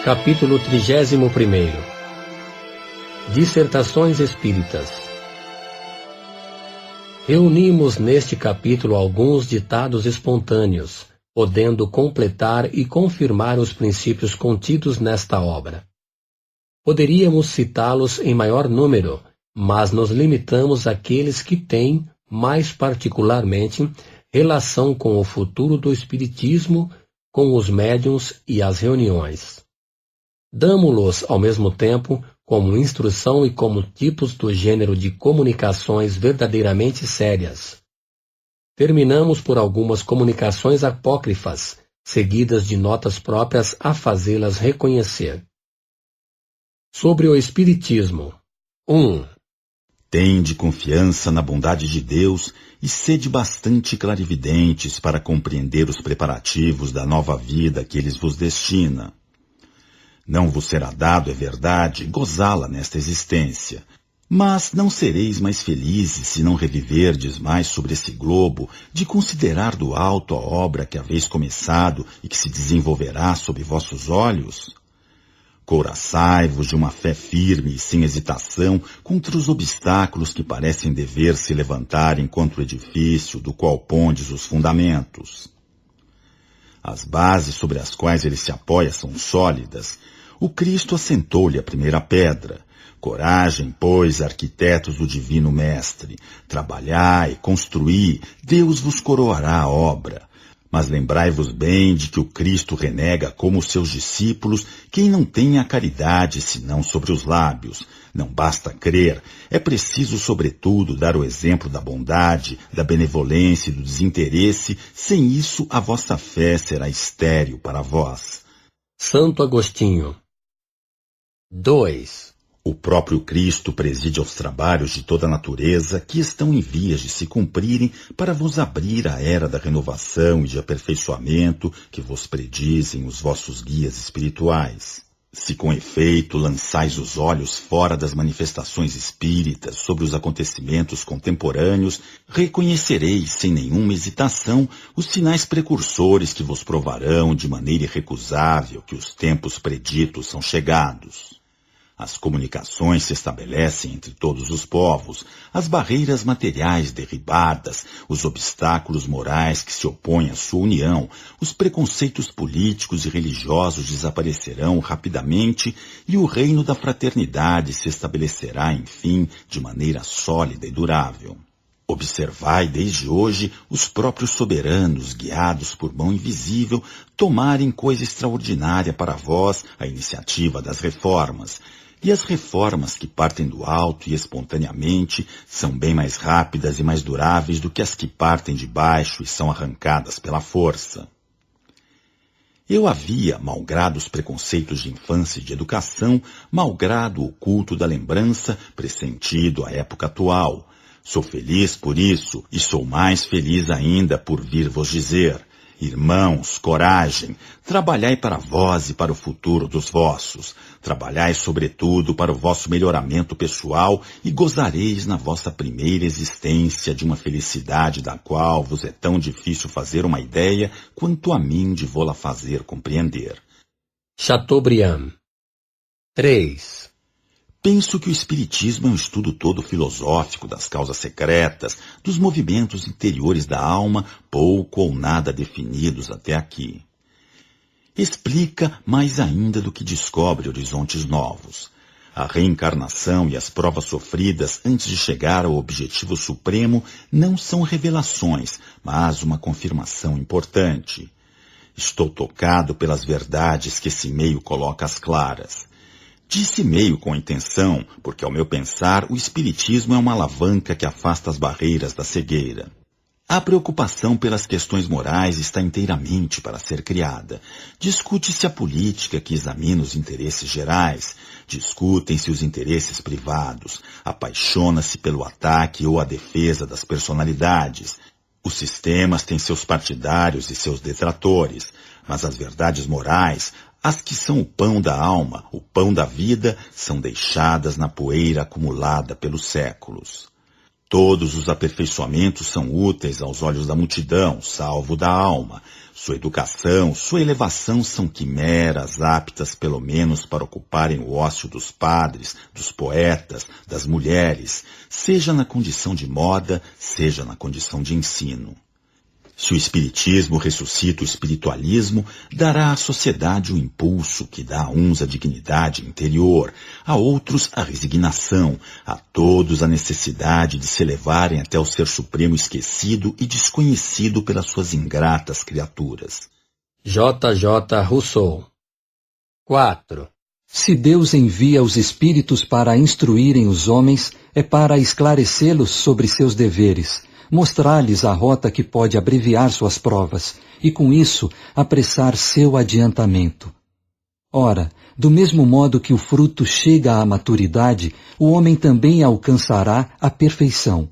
Capítulo 31. Dissertações Espíritas. Reunimos neste capítulo alguns ditados espontâneos, podendo completar e confirmar os princípios contidos nesta obra. Poderíamos citá-los em maior número, mas nos limitamos àqueles que têm, mais particularmente, relação com o futuro do Espiritismo, com os médiuns e as reuniões. Damo-los, ao mesmo tempo, como instrução e como tipos do gênero de comunicações verdadeiramente sérias. Terminamos por algumas comunicações apócrifas, seguidas de notas próprias a fazê-las reconhecer. Sobre o Espiritismo. 1. Tende confiança na bondade de Deus e sede bastante clarividentes para compreender os preparativos da nova vida que Ele vos destina. Não vos será dado, é verdade, gozá-la nesta existência, mas não sereis mais felizes se não reviverdes mais sobre esse globo de considerar do alto a obra que haveis começado e que se desenvolverá sob vossos olhos? Couraçai-vos de uma fé firme e sem hesitação contra os obstáculos que parecem dever se levantar enquanto o edifício do qual pondes os fundamentos. As bases sobre as quais ele se apoia são sólidas. O Cristo assentou-lhe a primeira pedra. Coragem, pois, arquitetos do Divino Mestre. Trabalhai, construí, Deus vos coroará a obra. Mas lembrai-vos bem de que o Cristo renega como seus discípulos quem não tem a caridade senão sobre os lábios. Não basta crer, é preciso, sobretudo, dar o exemplo da bondade, da benevolência e do desinteresse. Sem isso, a vossa fé será estéril para vós. Santo Agostinho. 2. O próprio Cristo preside aos trabalhos de toda a natureza que estão em vias de se cumprirem para vos abrir a era da renovação e de aperfeiçoamento que vos predizem os vossos guias espirituais. Se com efeito lançais os olhos fora das manifestações espíritas sobre os acontecimentos contemporâneos, reconhecereis sem nenhuma hesitação os sinais precursores que vos provarão de maneira irrecusável que os tempos preditos são chegados. As comunicações se estabelecem entre todos os povos, as barreiras materiais derribadas, os obstáculos morais que se opõem à sua união, os preconceitos políticos e religiosos desaparecerão rapidamente e o reino da fraternidade se estabelecerá, enfim, de maneira sólida e durável. Observai desde hoje os próprios soberanos, guiados por mão invisível, tomarem coisa extraordinária para vós a iniciativa das reformas. E as reformas que partem do alto e espontaneamente são bem mais rápidas e mais duráveis do que as que partem de baixo e são arrancadas pela força. Eu havia, malgrado os preconceitos de infância e de educação, malgrado o culto da lembrança, pressentido a época atual. Sou feliz por isso e sou mais feliz ainda por vir vos dizer: irmãos, coragem, trabalhai para vós e para o futuro dos vossos. Trabalhai, sobretudo, para o vosso melhoramento pessoal e gozareis na vossa primeira existência de uma felicidade da qual vos é tão difícil fazer uma ideia quanto a mim de vô-la fazer compreender. Chateaubriand. 3. Penso que o Espiritismo é um estudo todo filosófico das causas secretas, dos movimentos interiores da alma, pouco ou nada definidos até aqui. Explica mais ainda do que descobre horizontes novos. A reencarnação e as provas sofridas antes de chegar ao objetivo supremo não são revelações, mas uma confirmação importante. Estou tocado pelas verdades que esse meio coloca às claras. Disse meio com intenção, porque ao meu pensar o Espiritismo é uma alavanca que afasta as barreiras da cegueira. A preocupação pelas questões morais está inteiramente para ser criada. Discute-se a política que examina os interesses gerais, discutem-se os interesses privados, apaixona-se pelo ataque ou a defesa das personalidades. Os sistemas têm seus partidários e seus detratores, mas as verdades morais, as que são o pão da alma, o pão da vida, são deixadas na poeira acumulada pelos séculos. Todos os aperfeiçoamentos são úteis aos olhos da multidão, salvo da alma. Sua educação, sua elevação são quimeras aptas pelo menos para ocuparem o ócio dos padres, dos poetas, das mulheres, seja na condição de moda, seja na condição de ensino. Se o Espiritismo ressuscita o espiritualismo, dará à sociedade o impulso que dá a uns a dignidade interior, a outros a resignação, a todos a necessidade de se elevarem até o Ser Supremo esquecido e desconhecido pelas suas ingratas criaturas. J. J. Rousseau. 4. Se Deus envia os espíritos para instruírem os homens, é para esclarecê-los sobre seus deveres, mostrar-lhes a rota que pode abreviar suas provas, e com isso apressar seu adiantamento. Ora, do mesmo modo que o fruto chega à maturidade, o homem também alcançará a perfeição.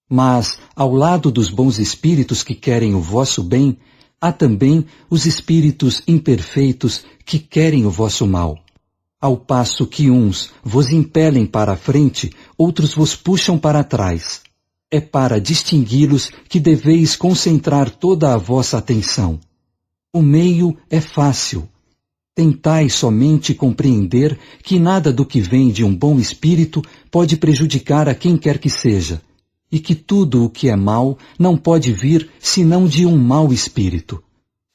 Mas, ao lado dos bons espíritos que querem o vosso bem, há também os espíritos imperfeitos que querem o vosso mal. Ao passo que uns vos impelem para a frente, outros vos puxam para trás. É para distingui-los que deveis concentrar toda a vossa atenção. O meio é fácil. Tentai somente compreender que nada do que vem de um bom espírito pode prejudicar a quem quer que seja, e que tudo o que é mal não pode vir senão de um mau espírito.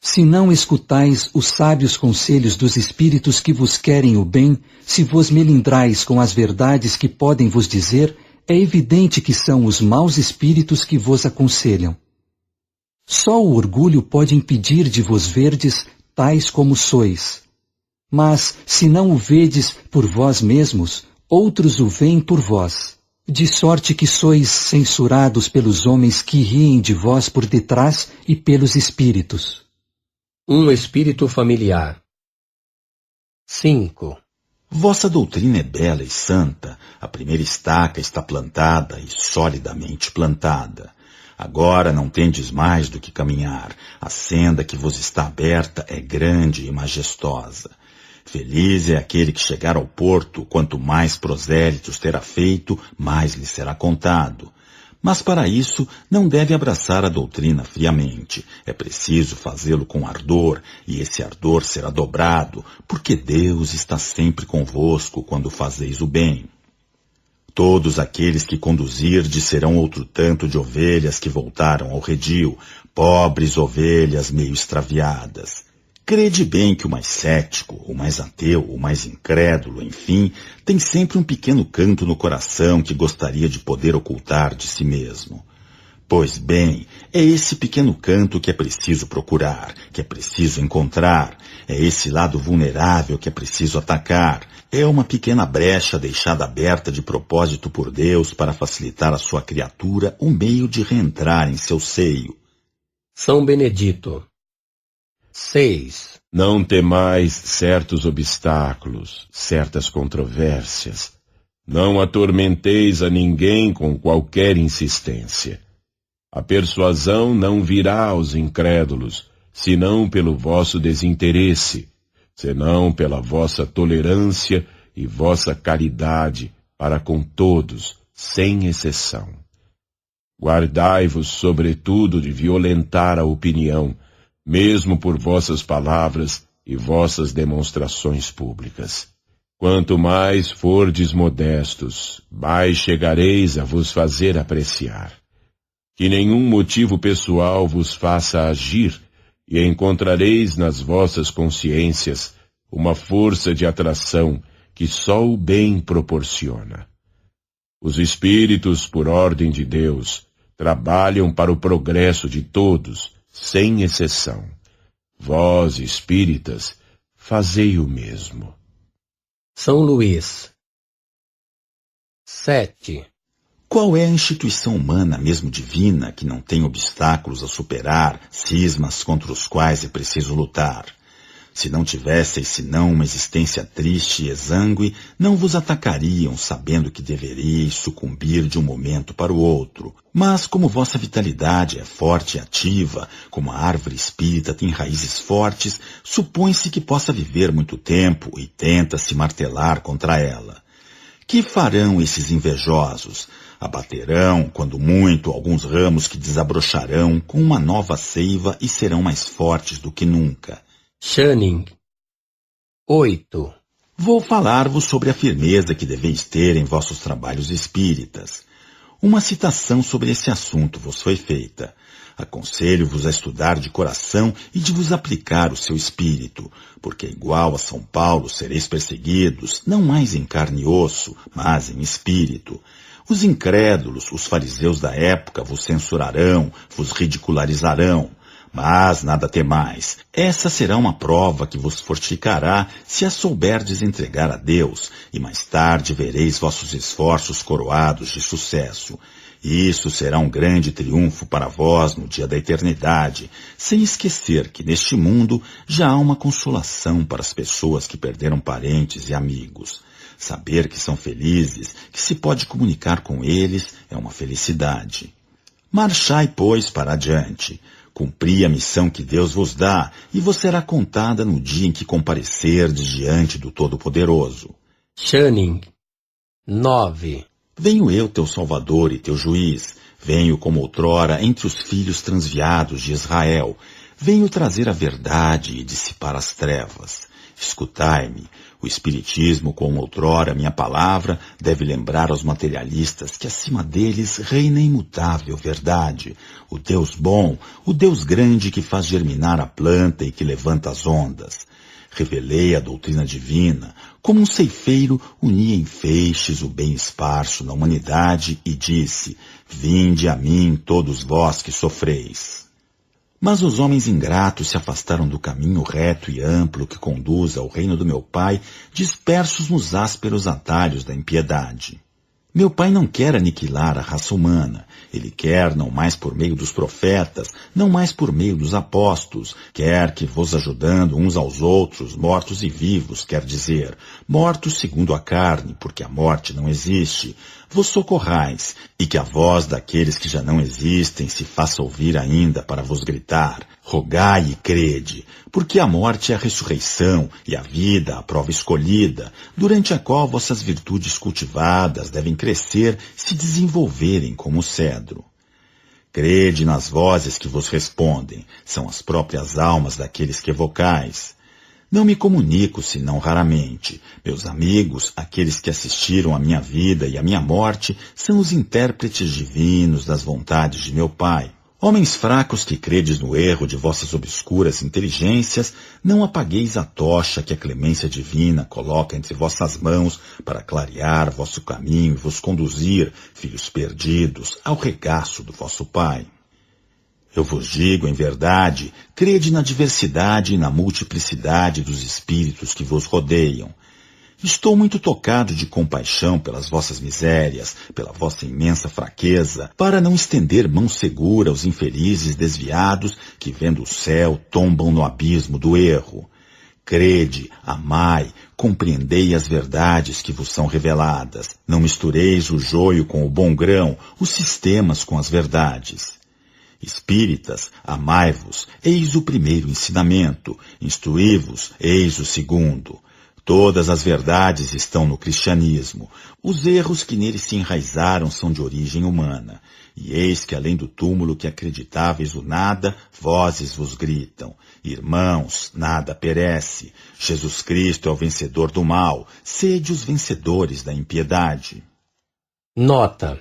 Se não escutais os sábios conselhos dos espíritos que vos querem o bem, se vos melindrais com as verdades que podem vos dizer, é evidente que são os maus espíritos que vos aconselham. Só o orgulho pode impedir de vos verdes tais como sois. Mas, se não o vedes por vós mesmos, outros o veem por vós. De sorte que sois censurados pelos homens que riem de vós por detrás e pelos espíritos. Um espírito familiar. 5. Vossa doutrina é bela e santa, a primeira estaca está plantada e solidamente plantada. Agora não tendes mais do que caminhar, a senda que vos está aberta é grande e majestosa. Feliz é aquele que chegar ao porto, quanto mais prosélitos terá feito, mais lhe será contado. Mas para isso não deve abraçar a doutrina friamente. É preciso fazê-lo com ardor, e esse ardor será dobrado, porque Deus está sempre convosco quando fazeis o bem. Todos aqueles que conduzirdes serão outro tanto de ovelhas que voltaram ao redil, pobres ovelhas meio extraviadas. Crede bem que o mais cético, o mais ateu, o mais incrédulo, enfim, tem sempre um pequeno canto no coração que gostaria de poder ocultar de si mesmo. Pois bem, é esse pequeno canto que é preciso procurar, que é preciso encontrar, é esse lado vulnerável que é preciso atacar, é uma pequena brecha deixada aberta de propósito por Deus para facilitar à sua criatura o meio de reentrar em seu seio. São Benedito. 6. Não temais certos obstáculos, certas controvérsias. Não atormenteis a ninguém com qualquer insistência. A persuasão não virá aos incrédulos, senão pelo vosso desinteresse, senão pela vossa tolerância e vossa caridade para com todos, sem exceção. Guardai-vos, sobretudo, de violentar a opinião, mesmo por vossas palavras e vossas demonstrações públicas. Quanto mais fordes modestos, mais chegareis a vos fazer apreciar. Que nenhum motivo pessoal vos faça agir, e encontrareis nas vossas consciências uma força de atração que só o bem proporciona. Os espíritos, por ordem de Deus, trabalham para o progresso de todos, sem exceção. Vós, espíritas, fazei o mesmo. São Luís. 7. Qual é a instituição humana, mesmo divina, que não tem obstáculos a superar, cismas contra os quais é preciso lutar? Se não tivesseis senão uma existência triste e exângue, não vos atacariam, sabendo que deveríeis sucumbir de um momento para o outro. Mas como vossa vitalidade é forte e ativa, como a árvore espírita tem raízes fortes, supõe-se que possa viver muito tempo e tenta-se martelar contra ela. Que farão esses invejosos? Abaterão, quando muito, alguns ramos que desabrocharão com uma nova seiva e serão mais fortes do que nunca. Channing. 8. Vou falar-vos sobre a firmeza que deveis ter em vossos trabalhos espíritas. Uma citação sobre esse assunto vos foi feita. Aconselho-vos a estudar de coração e de vos aplicar o seu espírito, porque igual a São Paulo sereis perseguidos, não mais em carne e osso, mas em espírito. Os incrédulos, os fariseus da época, vos censurarão, vos ridicularizarão. Mas nada temais, essa será uma prova que vos fortificará se a souberdes entregar a Deus, e mais tarde vereis vossos esforços coroados de sucesso. Isso será um grande triunfo para vós no dia da eternidade, sem esquecer que neste mundo já há uma consolação para as pessoas que perderam parentes e amigos. Saber que são felizes, que se pode comunicar com eles, é uma felicidade. Marchai, pois, para adiante. Cumpri a missão que Deus vos dá, e vos será contada no dia em que comparecerdes diante do Todo-Poderoso. Channing. 9. Venho eu, teu Salvador e teu Juiz. Venho como outrora entre os filhos transviados de Israel. Venho trazer a verdade e dissipar as trevas. Escutai-me. O Espiritismo, como outrora minha palavra, deve lembrar aos materialistas que acima deles reina a imutável verdade, o Deus bom, o Deus grande que faz germinar a planta e que levanta as ondas. Revelei a doutrina divina, como um ceifeiro unia em feixes o bem esparso na humanidade e disse, vinde a mim todos vós que sofreis. Mas os homens ingratos se afastaram do caminho reto e amplo que conduz ao reino do meu Pai, dispersos nos ásperos atalhos da impiedade. Meu Pai não quer aniquilar a raça humana. Ele quer, não mais por meio dos profetas, não mais por meio dos apóstolos, quer que vos ajudando uns aos outros, mortos e vivos, quer dizer, mortos segundo a carne, porque a morte não existe, vos socorrais, e que a voz daqueles que já não existem se faça ouvir ainda para vos gritar, rogai e crede, porque a morte é a ressurreição e a vida a prova escolhida, durante a qual vossas virtudes cultivadas devem crescer, se desenvolverem como cedro. Crede nas vozes que vos respondem, são as próprias almas daqueles que evocais. Não me comunico senão raramente. Meus amigos, aqueles que assistiram à minha vida e à minha morte, são os intérpretes divinos das vontades de meu Pai. Homens fracos que credes no erro de vossas obscuras inteligências, não apagueis a tocha que a clemência divina coloca entre vossas mãos para clarear vosso caminho e vos conduzir, filhos perdidos, ao regaço do vosso Pai. Eu vos digo, em verdade, crede na diversidade e na multiplicidade dos espíritos que vos rodeiam. Estou muito tocado de compaixão pelas vossas misérias, pela vossa imensa fraqueza, para não estender mão segura aos infelizes desviados que, vendo o céu, tombam no abismo do erro. Crede, amai, compreendei as verdades que vos são reveladas. Não mistureis o joio com o bom grão, os sistemas com as verdades. Espíritas, amai-vos, eis o primeiro ensinamento, instruí-vos, eis o segundo. Todas as verdades estão no cristianismo. Os erros que nele se enraizaram são de origem humana. E eis que além do túmulo que acreditáveis o nada, vozes vos gritam. Irmãos, nada perece. Jesus Cristo é o vencedor do mal. Sede os vencedores da impiedade. Nota.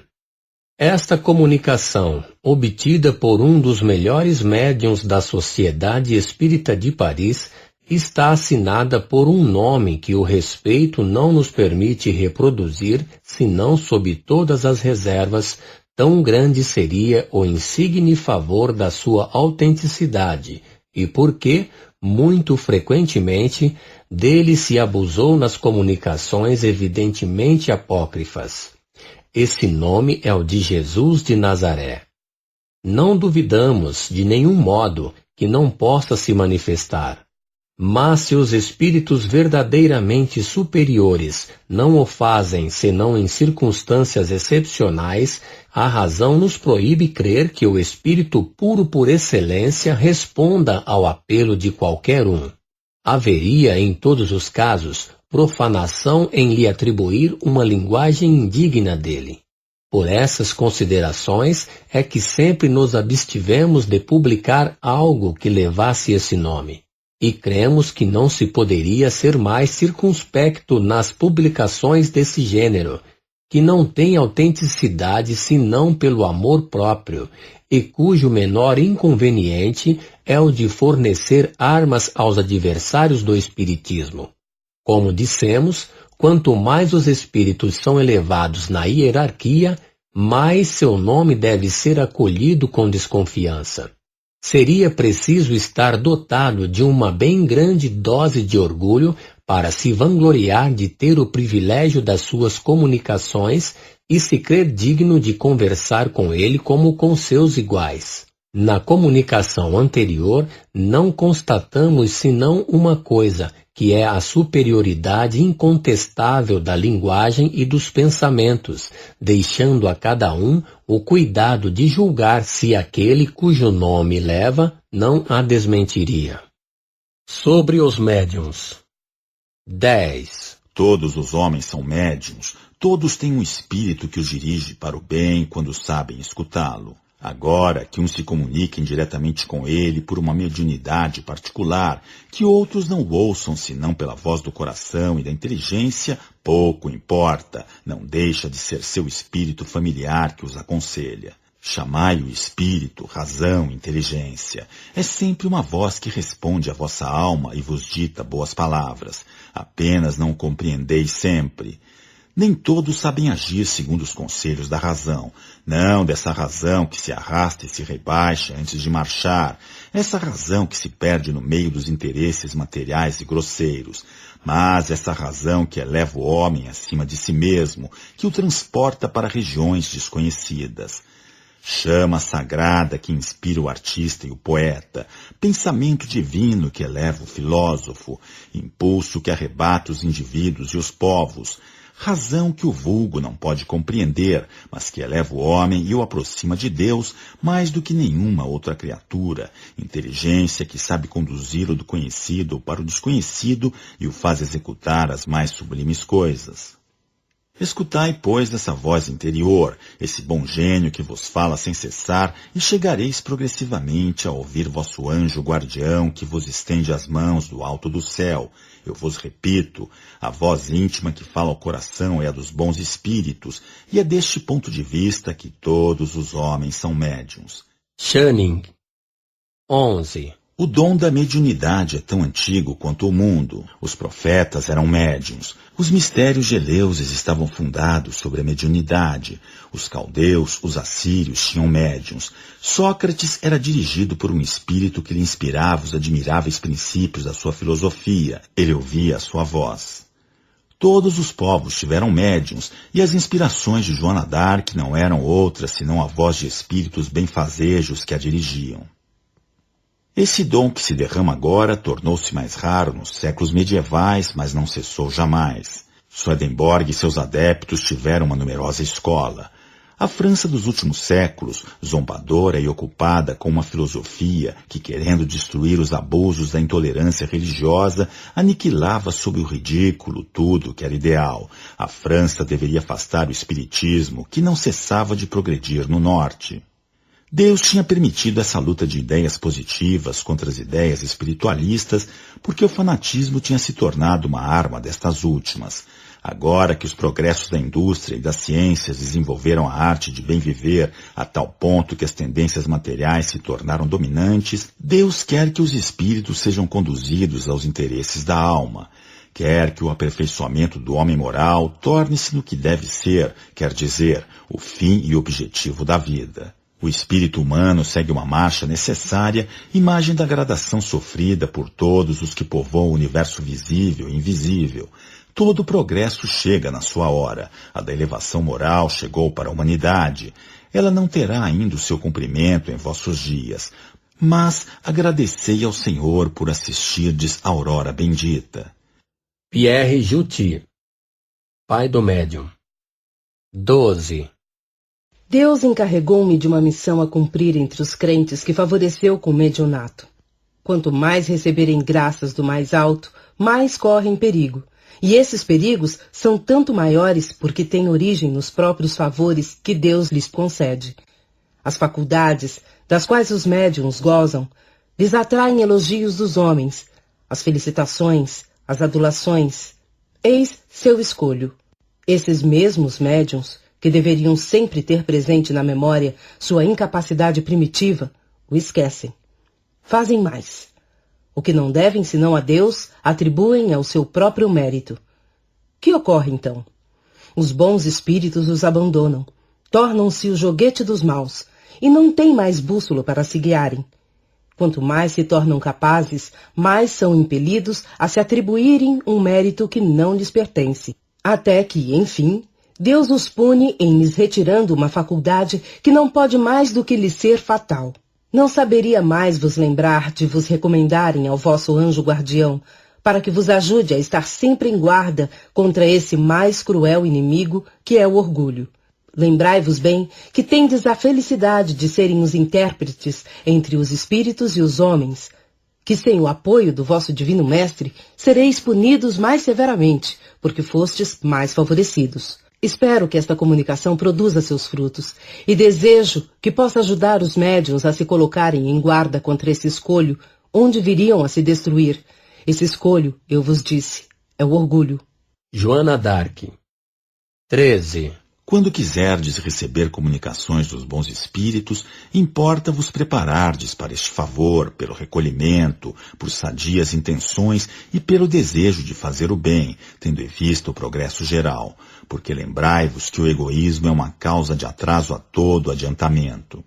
Esta comunicação, obtida por um dos melhores médiuns da Sociedade Espírita de Paris, está assinada por um nome que o respeito não nos permite reproduzir, senão sob todas as reservas, tão grande seria o insigne favor da sua autenticidade, e porque, muito frequentemente, dele se abusou nas comunicações evidentemente apócrifas. Esse nome é o de Jesus de Nazaré. Não duvidamos, de nenhum modo, que não possa se manifestar. Mas se os espíritos verdadeiramente superiores não o fazem senão em circunstâncias excepcionais, a razão nos proíbe crer que o espírito puro por excelência responda ao apelo de qualquer um. Haveria, em todos os casos, profanação em lhe atribuir uma linguagem indigna dele. Por essas considerações é que sempre nos abstivemos de publicar algo que levasse esse nome. E cremos que não se poderia ser mais circunspecto nas publicações desse gênero, que não tem autenticidade senão pelo amor próprio, e cujo menor inconveniente é o de fornecer armas aos adversários do espiritismo. Como dissemos, quanto mais os espíritos são elevados na hierarquia, mais seu nome deve ser acolhido com desconfiança. Seria preciso estar dotado de uma bem grande dose de orgulho para se vangloriar de ter o privilégio das suas comunicações e se crer digno de conversar com ele como com seus iguais. Na comunicação anterior, não constatamos senão uma coisa, que é a superioridade incontestável da linguagem e dos pensamentos, deixando a cada um o cuidado de julgar se aquele cujo nome leva não a desmentiria. Sobre os médiuns. 10. Todos os homens são médiuns, todos têm um espírito que os dirige para o bem quando sabem escutá-lo. Agora que uns se comuniquem diretamente com ele por uma mediunidade particular, que outros não ouçam senão pela voz do coração e da inteligência, pouco importa, não deixa de ser seu espírito familiar que os aconselha. Chamai o espírito, razão, inteligência. É sempre uma voz que responde à vossa alma e vos dita boas palavras. Apenas não compreendeis sempre. Nem todos sabem agir segundo os conselhos da razão. Não dessa razão que se arrasta e se rebaixa antes de marchar. Essa razão que se perde no meio dos interesses materiais e grosseiros. Mas essa razão que eleva o homem acima de si mesmo, que o transporta para regiões desconhecidas. Chama sagrada que inspira o artista e o poeta, pensamento divino que eleva o filósofo, impulso que arrebata os indivíduos e os povos, razão que o vulgo não pode compreender, mas que eleva o homem e o aproxima de Deus mais do que nenhuma outra criatura, inteligência que sabe conduzi-lo do conhecido para o desconhecido e o faz executar as mais sublimes coisas. Escutai, pois, essa voz interior, esse bom gênio que vos fala sem cessar, e chegareis progressivamente a ouvir vosso anjo guardião que vos estende as mãos do alto do céu. Eu vos repito, a voz íntima que fala ao coração é a dos bons espíritos, e é deste ponto de vista que todos os homens são médiuns. Channing. 11. O dom da mediunidade é tão antigo quanto o mundo. Os profetas eram médiuns. Os mistérios de Eleusis estavam fundados sobre a mediunidade. Os caldeus, os assírios tinham médiuns. Sócrates era dirigido por um espírito que lhe inspirava os admiráveis princípios da sua filosofia. Ele ouvia a sua voz. Todos os povos tiveram médiuns, e as inspirações de Joana d'Arc não eram outras senão a voz de espíritos benfazejos que a dirigiam. Esse dom que se derrama agora tornou-se mais raro nos séculos medievais, mas não cessou jamais. Swedenborg e seus adeptos tiveram uma numerosa escola. A França dos últimos séculos, zombadora e ocupada com uma filosofia que, querendo destruir os abusos da intolerância religiosa, aniquilava sob o ridículo tudo que era ideal. A França deveria afastar o espiritismo, que não cessava de progredir no norte. Deus tinha permitido essa luta de ideias positivas contra as ideias espiritualistas, porque o fanatismo tinha se tornado uma arma destas últimas. Agora que os progressos da indústria e das ciências desenvolveram a arte de bem viver a tal ponto que as tendências materiais se tornaram dominantes, Deus quer que os espíritos sejam conduzidos aos interesses da alma. Quer que o aperfeiçoamento do homem moral torne-se no que deve ser, quer dizer, o fim e objetivo da vida. O espírito humano segue uma marcha necessária, imagem da gradação sofrida por todos os que povoam o universo visível e invisível. Todo progresso chega na sua hora. A da elevação moral chegou para a humanidade. Ela não terá ainda o seu cumprimento em vossos dias. Mas agradecei ao Senhor por assistirdes à aurora bendita. Pierre Juti, pai do médium. 12. Deus encarregou-me de uma missão a cumprir entre os crentes que favoreceu com o mediunato. Quanto mais receberem graças do mais alto, mais correm perigo, E esses perigos são tanto maiores porque têm origem nos próprios favores que Deus lhes concede. As faculdades, das quais os médiuns gozam, lhes atraem elogios dos homens, as felicitações, as adulações. Eis seu escolho. Esses mesmos médiuns, que deveriam sempre ter presente na memória sua incapacidade primitiva, o esquecem. Fazem mais. O que não devem senão a Deus, atribuem ao seu próprio mérito. Que ocorre, então? Os bons espíritos os abandonam, tornam-se o joguete dos maus, e não têm mais bússola para se guiarem. Quanto mais se tornam capazes, mais são impelidos a se atribuírem um mérito que não lhes pertence. Até que, enfim, Deus os pune em lhes retirando uma faculdade que não pode mais do que lhes ser fatal. Não saberia mais vos lembrar de vos recomendarem ao vosso anjo guardião, para que vos ajude a estar sempre em guarda contra esse mais cruel inimigo que é o orgulho. Lembrai-vos bem que tendes a felicidade de serem os intérpretes entre os espíritos e os homens, que sem o apoio do vosso divino mestre sereis punidos mais severamente, porque fostes mais favorecidos. Espero que esta comunicação produza seus frutos, e desejo que possa ajudar os médiuns a se colocarem em guarda contra esse escolho, onde viriam a se destruir. Esse escolho, eu vos disse, é o orgulho. Joana d'Arc. 13. Quando quiserdes receber comunicações dos bons espíritos, importa-vos preparardes para este favor, pelo recolhimento, por sadias intenções e pelo desejo de fazer o bem, tendo em vista o progresso geral, porque lembrai-vos que o egoísmo é uma causa de atraso a todo adiantamento.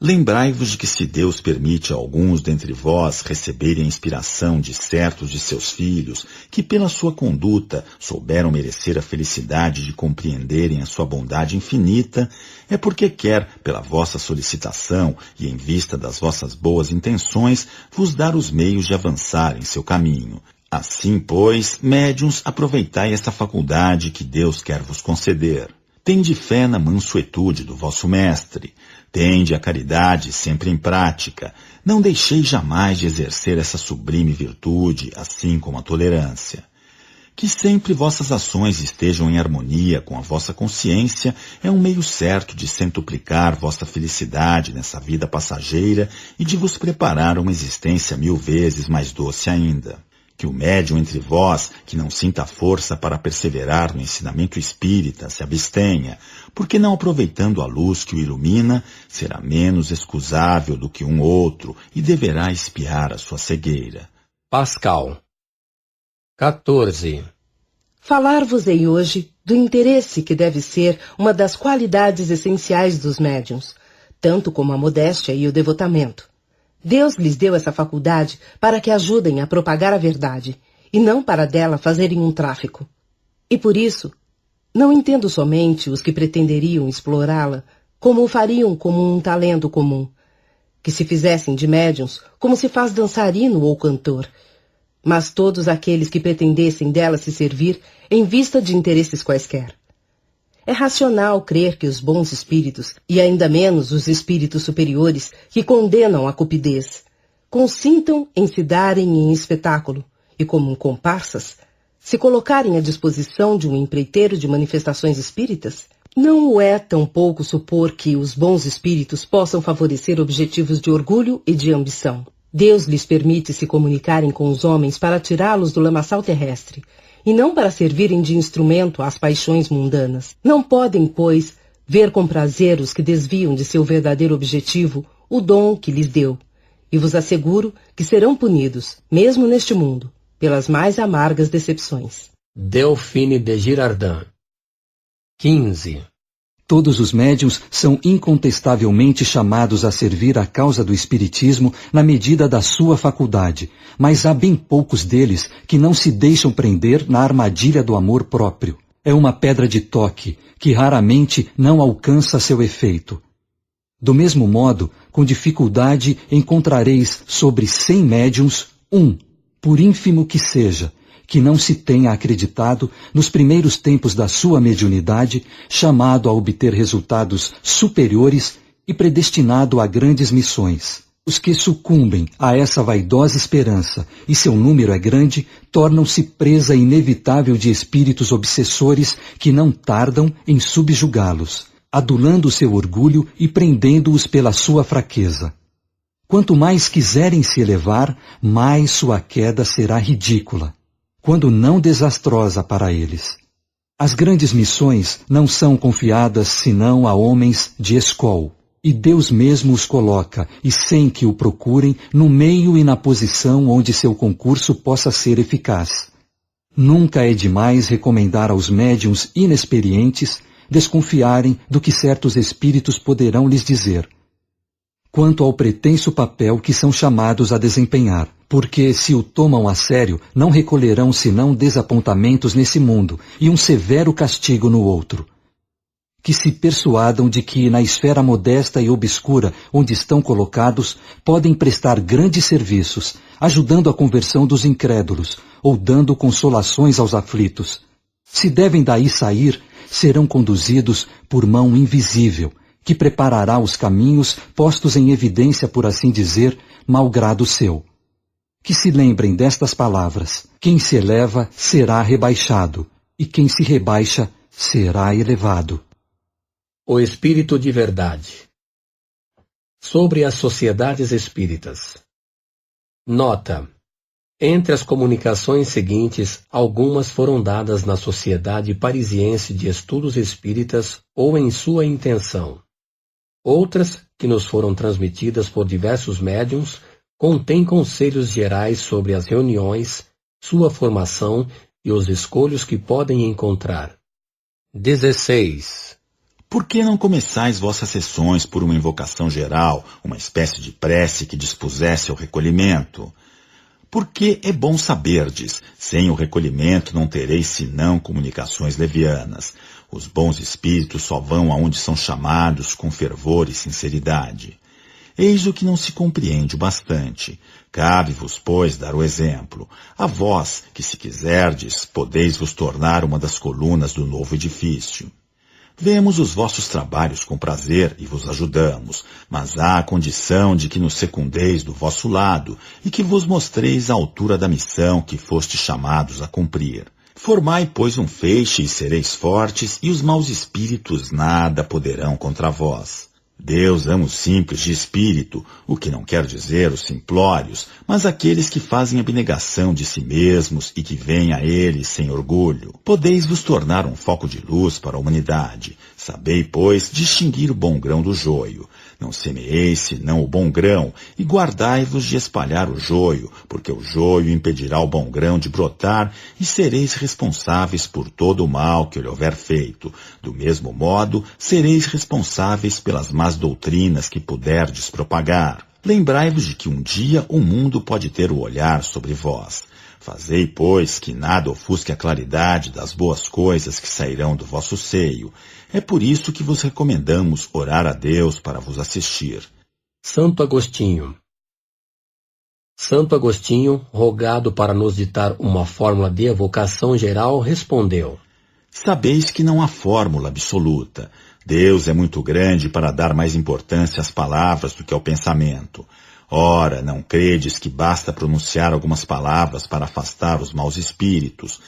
Lembrai-vos de que se Deus permite a alguns dentre vós receberem a inspiração de certos de seus filhos, que pela sua conduta souberam merecer a felicidade de compreenderem a sua bondade infinita, é porque quer, pela vossa solicitação e em vista das vossas boas intenções, vos dar os meios de avançar em seu caminho. Assim, pois, médiuns, aproveitai esta faculdade que Deus quer vos conceder. Tende fé na mansuetude do vosso mestre. Tende a caridade sempre em prática. Não deixeis jamais de exercer essa sublime virtude, assim como a tolerância. Que sempre vossas ações estejam em harmonia com a vossa consciência é um meio certo de centuplicar vossa felicidade nessa vida passageira e de vos preparar uma existência 1000 vezes mais doce ainda. Que o médium entre vós, que não sinta força para perseverar no ensinamento espírita, se abstenha, porque não aproveitando a luz que o ilumina, será menos excusável do que um outro e deverá expiar a sua cegueira. Pascal. 14. Falar-vos-ei hoje do interesse que deve ser uma das qualidades essenciais dos médiuns, tanto como a modéstia e o devotamento. Deus lhes deu essa faculdade para que ajudem a propagar a verdade, e não para dela fazerem um tráfico. E por isso, não entendo somente os que pretenderiam explorá-la, como o fariam como um talento comum, que se fizessem de médiuns como se faz dançarino ou cantor, mas todos aqueles que pretendessem dela se servir em vista de interesses quaisquer. É racional crer que os bons espíritos, e ainda menos os espíritos superiores, que condenam a cupidez, consintam em se darem em espetáculo, e como comparsas, se colocarem à disposição de um empreiteiro de manifestações espíritas? Não o é tampouco supor que os bons espíritos possam favorecer objetivos de orgulho e de ambição. Deus lhes permite se comunicarem com os homens para tirá-los do lamaçal terrestre, e não para servirem de instrumento às paixões mundanas. Não podem, pois, ver com prazer os que desviam de seu verdadeiro objetivo o dom que lhes deu, e vos asseguro que serão punidos, mesmo neste mundo, pelas mais amargas decepções. Delphine de Girardin. 15. Todos os médiuns são incontestavelmente chamados a servir a causa do espiritismo na medida da sua faculdade, mas há bem poucos deles que não se deixam prender na armadilha do amor próprio. É uma pedra de toque que raramente não alcança seu efeito. Do mesmo modo, com dificuldade encontrareis sobre 100 médiuns por ínfimo que seja, que não se tenha acreditado nos primeiros tempos da sua mediunidade, chamado a obter resultados superiores e predestinado a grandes missões. Os que sucumbem a essa vaidosa esperança, e seu número é grande, tornam-se presa inevitável de espíritos obsessores que não tardam em subjugá-los, adulando seu orgulho e prendendo-os pela sua fraqueza. Quanto mais quiserem se elevar, mais sua queda será ridícula, quando não desastrosa para eles. As grandes missões não são confiadas senão a homens de escol, e Deus mesmo os coloca, e sem que o procurem, no meio e na posição onde seu concurso possa ser eficaz. Nunca é demais recomendar aos médiuns inexperientes desconfiarem do que certos espíritos poderão lhes dizer, quanto ao pretenso papel que são chamados a desempenhar, porque, se o tomam a sério, não recolherão senão desapontamentos nesse mundo e um severo castigo no outro. Que se persuadam de que, na esfera modesta e obscura onde estão colocados, podem prestar grandes serviços, ajudando a conversão dos incrédulos, ou dando consolações aos aflitos. Se devem daí sair, serão conduzidos por mão invisível, que preparará os caminhos postos em evidência, por assim dizer, malgrado seu. Que se lembrem destas palavras: quem se eleva será rebaixado, e quem se rebaixa será elevado. O Espírito de Verdade. Sobre as sociedades espíritas. Nota: entre as comunicações seguintes, algumas foram dadas na Sociedade Parisiense de Estudos Espíritas ou em sua intenção. Outras, que nos foram transmitidas por diversos médiuns, contêm conselhos gerais sobre as reuniões, sua formação e os escolhos que podem encontrar. 16. Por que não começais vossas sessões por uma invocação geral, uma espécie de prece que dispusesse ao recolhimento? Porque é bom saberdes, sem o recolhimento não tereis senão comunicações levianas. Os bons espíritos só vão aonde são chamados com fervor e sinceridade. Eis o que não se compreende o bastante. Cabe-vos, pois, dar o exemplo. A vós, que se quiserdes, podeis vos tornar uma das colunas do novo edifício. Vemos os vossos trabalhos com prazer e vos ajudamos, mas há a condição de que nos secundeis do vosso lado e que vos mostreis a altura da missão que fostes chamados a cumprir. Formai, pois, um feixe e sereis fortes, e os maus espíritos nada poderão contra vós. Deus ama os simples de espírito, o que não quer dizer os simplórios, mas aqueles que fazem abnegação de si mesmos e que vêm a Ele sem orgulho. Podeis vos tornar um foco de luz para a humanidade. Sabei, pois, distinguir o bom grão do joio. Não semeeis senão o bom grão, e guardai-vos de espalhar o joio, porque o joio impedirá o bom grão de brotar, e sereis responsáveis por todo o mal que lhe houver feito. Do mesmo modo, sereis responsáveis pelas más doutrinas que puderdes propagar. Lembrai-vos de que um dia o mundo pode ter o olhar sobre vós. Fazei, pois, que nada ofusque a claridade das boas coisas que sairão do vosso seio. É por isso que vos recomendamos orar a Deus para vos assistir. Santo Agostinho. Santo Agostinho, rogado para nos ditar uma fórmula de evocação geral, respondeu: Sabeis que não há fórmula absoluta. Deus é muito grande para dar mais importância às palavras do que ao pensamento. Ora, não credes que basta pronunciar algumas palavras para afastar os maus espíritos?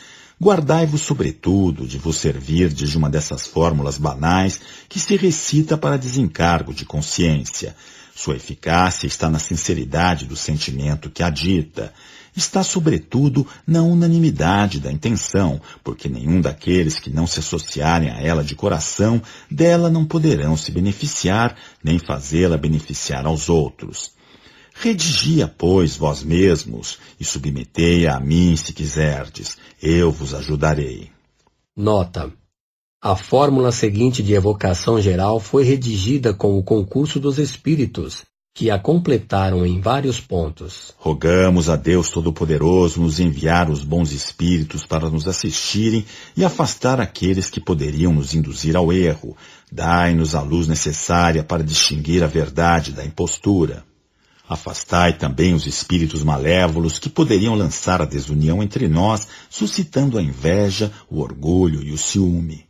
Guardai-vos, sobretudo, de vos servirdes de uma dessas fórmulas banais que se recita para desencargo de consciência. Sua eficácia está na sinceridade do sentimento que a dita. Está, sobretudo, na unanimidade da intenção, porque nenhum daqueles que não se associarem a ela de coração, dela não poderão se beneficiar, nem fazê-la beneficiar aos outros. Redigi-a, pois, vós mesmos, e submetei-a a mim se quiserdes. Eu vos ajudarei. Nota: a fórmula seguinte de evocação geral foi redigida com o concurso dos espíritos, que a completaram em vários pontos. Rogamos a Deus Todo-Poderoso nos enviar os bons espíritos para nos assistirem e afastar aqueles que poderiam nos induzir ao erro. Dai-nos a luz necessária para distinguir a verdade da impostura. Afastai também os espíritos malévolos que poderiam lançar a desunião entre nós, suscitando a inveja, o orgulho e o ciúme.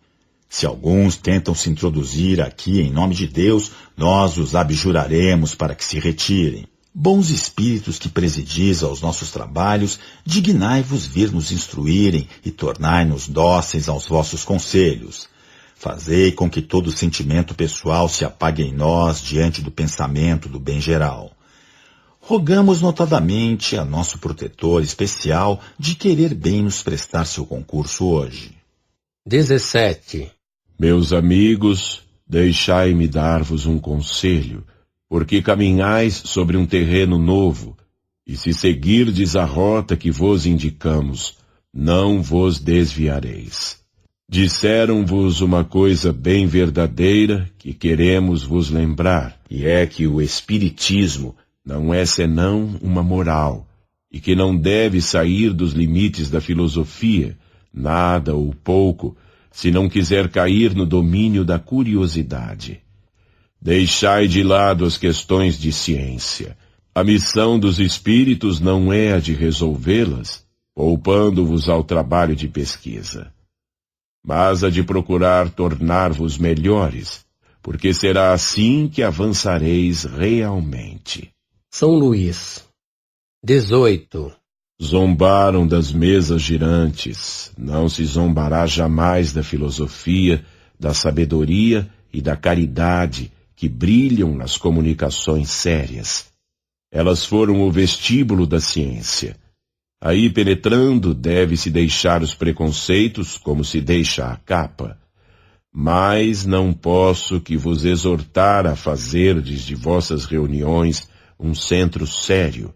Se alguns tentam se introduzir aqui em nome de Deus, nós os abjuraremos para que se retirem. Bons espíritos que presidis aos nossos trabalhos, dignai-vos vir nos instruírem e tornai-nos dóceis aos vossos conselhos. Fazei com que todo sentimento pessoal se apague em nós diante do pensamento do bem geral. Rogamos notadamente a nosso protetor especial de querer bem nos prestar seu concurso hoje. 17. Meus amigos, deixai-me dar-vos um conselho, porque caminhais sobre um terreno novo, e se seguirdes a rota que vos indicamos, não vos desviareis. Disseram-vos uma coisa bem verdadeira que queremos vos lembrar, e é que o Espiritismo não é senão uma moral, e que não deve sair dos limites da filosofia, nada ou pouco, se não quiser cair no domínio da curiosidade. Deixai de lado as questões de ciência. A missão dos espíritos não é a de resolvê-las, poupando-vos ao trabalho de pesquisa, mas a de procurar tornar-vos melhores, porque será assim que avançareis realmente. São Luís. 18. Zombaram das mesas girantes, não se zombará jamais da filosofia, da sabedoria e da caridade que brilham nas comunicações sérias. Elas foram o vestíbulo da ciência. Aí, penetrando, deve-se deixar os preconceitos como se deixa a capa. Mas não posso que vos exortar a fazerdes de vossas reuniões um centro sério,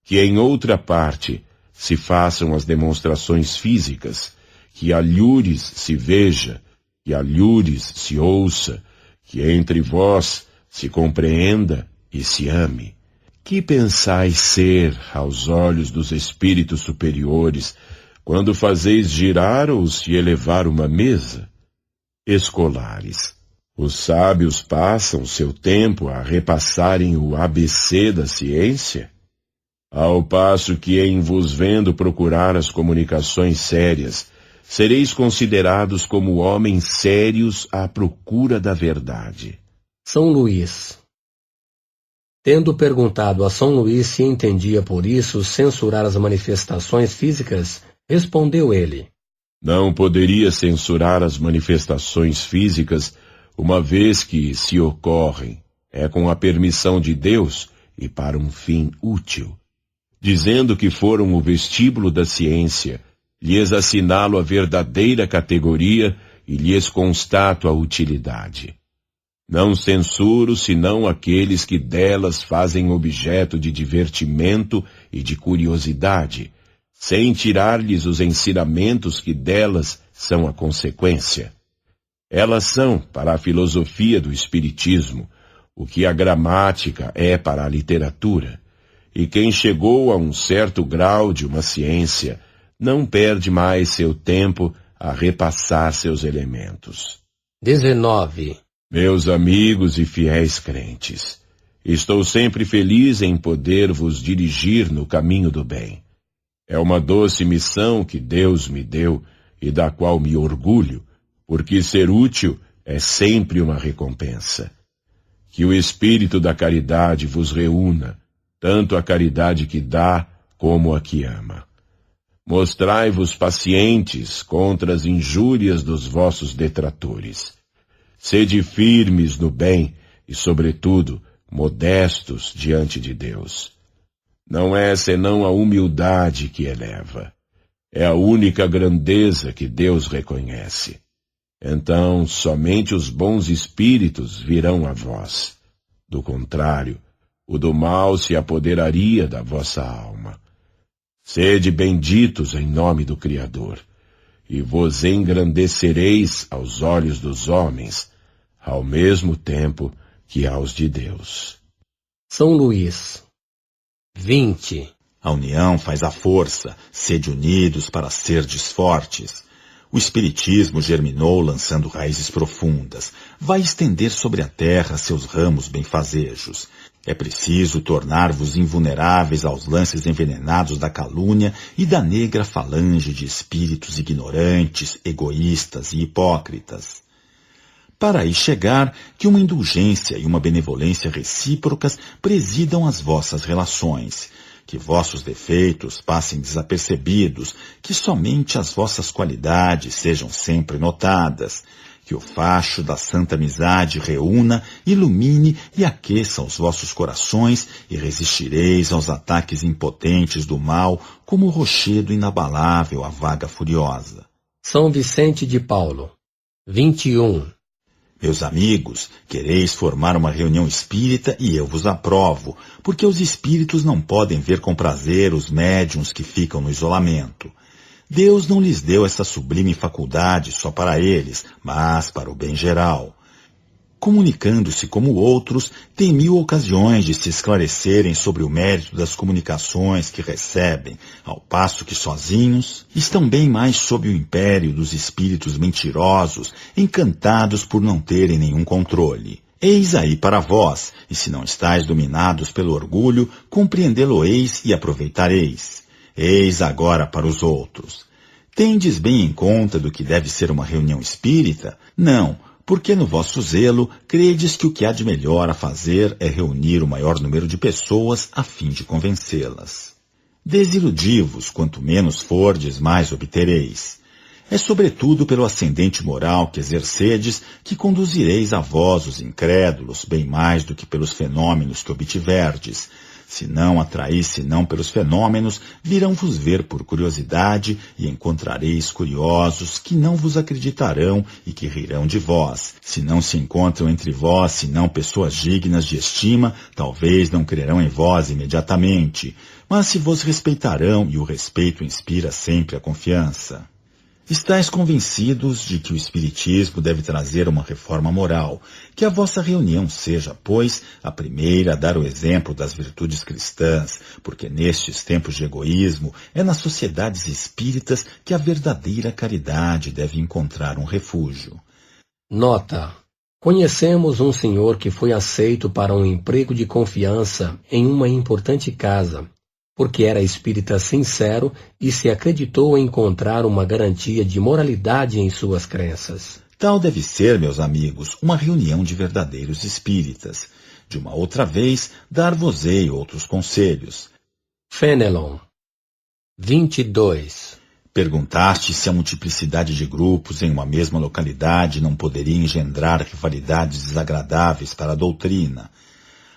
que em outra parte se façam as demonstrações físicas, que alhures se veja, que alhures se ouça, que entre vós se compreenda e se ame. Que pensais ser, aos olhos dos espíritos superiores, quando fazeis girar ou se elevar uma mesa? Escolares. Os sábios passam seu tempo a repassarem o ABC da ciência? Ao passo que, em vos vendo procurar as comunicações sérias, sereis considerados como homens sérios à procura da verdade. São Luís. Tendo perguntado a São Luís se entendia por isso censurar as manifestações físicas, respondeu ele: Não poderia censurar as manifestações físicas, uma vez que, se ocorrem, é com a permissão de Deus e para um fim útil. Dizendo que foram o vestíbulo da ciência, lhes assinalo a verdadeira categoria e lhes constato a utilidade. Não censuro senão aqueles que delas fazem objeto de divertimento e de curiosidade, sem tirar-lhes os ensinamentos que delas são a consequência. Elas são, para a filosofia do Espiritismo, o que a gramática é para a literatura, e quem chegou a um certo grau de uma ciência não perde mais seu tempo a repassar seus elementos. 19. Meus amigos e fiéis crentes, estou sempre feliz em poder vos dirigir no caminho do bem. É uma doce missão que Deus me deu e da qual me orgulho, porque ser útil é sempre uma recompensa. Que o Espírito da caridade vos reúna, tanto a caridade que dá como a que ama. Mostrai-vos pacientes contra as injúrias dos vossos detratores. Sede firmes no bem e, sobretudo, modestos diante de Deus. Não é senão a humildade que eleva. É a única grandeza que Deus reconhece. Então, somente os bons espíritos virão a vós. Do contrário, o do mal se apoderaria da vossa alma. Sede benditos em nome do Criador, e vos engrandecereis aos olhos dos homens, ao mesmo tempo que aos de Deus. São Luís. 20. A união faz a força, sede unidos para serdes fortes. O Espiritismo germinou lançando raízes profundas, vai estender sobre a terra seus ramos benfazejos. É preciso tornar-vos invulneráveis aos lances envenenados da calúnia e da negra falange de espíritos ignorantes, egoístas e hipócritas. para aí chegar que uma indulgência e uma benevolência recíprocas presidam as vossas relações, que vossos defeitos passem desapercebidos, que somente as vossas qualidades sejam sempre notadas, que o facho da santa amizade reúna, ilumine e aqueça os vossos corações e resistireis aos ataques impotentes do mal como o rochedo inabalável à vaga furiosa. São Vicente de Paulo, 21. Meus amigos, quereis formar uma reunião espírita e eu vos aprovo, porque os espíritos não podem ver com prazer os médiuns que ficam no isolamento. Deus não lhes deu essa sublime faculdade só para eles, mas para o bem geral. Comunicando-se como outros, têm 1000 ocasiões de se esclarecerem sobre o mérito das comunicações que recebem, ao passo que sozinhos estão bem mais sob o império dos espíritos mentirosos, encantados por não terem nenhum controle. Eis aí para vós, e se não estáis dominados pelo orgulho, compreendê-lo-eis e aproveitareis. Eis agora para os outros. Tendes bem em conta do que deve ser uma reunião espírita? Não, porque no vosso zelo credes que o que há de melhor a fazer é reunir o maior número de pessoas a fim de convencê-las. Desiludi-vos, quanto menos fordes, mais obtereis. É sobretudo pelo ascendente moral que exercedes que conduzireis a vós os incrédulos, bem mais do que pelos fenômenos que obtiverdes. Se não atraís senão pelos fenômenos, virão-vos ver por curiosidade e encontrareis curiosos que não vos acreditarão e que rirão de vós. Se não se encontram entre vós senão pessoas dignas de estima, talvez não crerão em vós imediatamente, mas se vos respeitarão, e o respeito inspira sempre a confiança. Estais convencidos de que o Espiritismo deve trazer uma reforma moral, que a vossa reunião seja, pois, a primeira a dar o exemplo das virtudes cristãs, porque nestes tempos de egoísmo é nas sociedades espíritas que a verdadeira caridade deve encontrar um refúgio. Nota: conhecemos um senhor que foi aceito para um emprego de confiança em uma importante casa, porque era espírita sincero e se acreditou encontrar uma garantia de moralidade em suas crenças. Tal deve ser, meus amigos, uma reunião de verdadeiros espíritas. De uma outra vez, dar-vos-ei outros conselhos. Fenelon, 22. Perguntaste se a multiplicidade de grupos em uma mesma localidade não poderia engendrar rivalidades desagradáveis para a doutrina.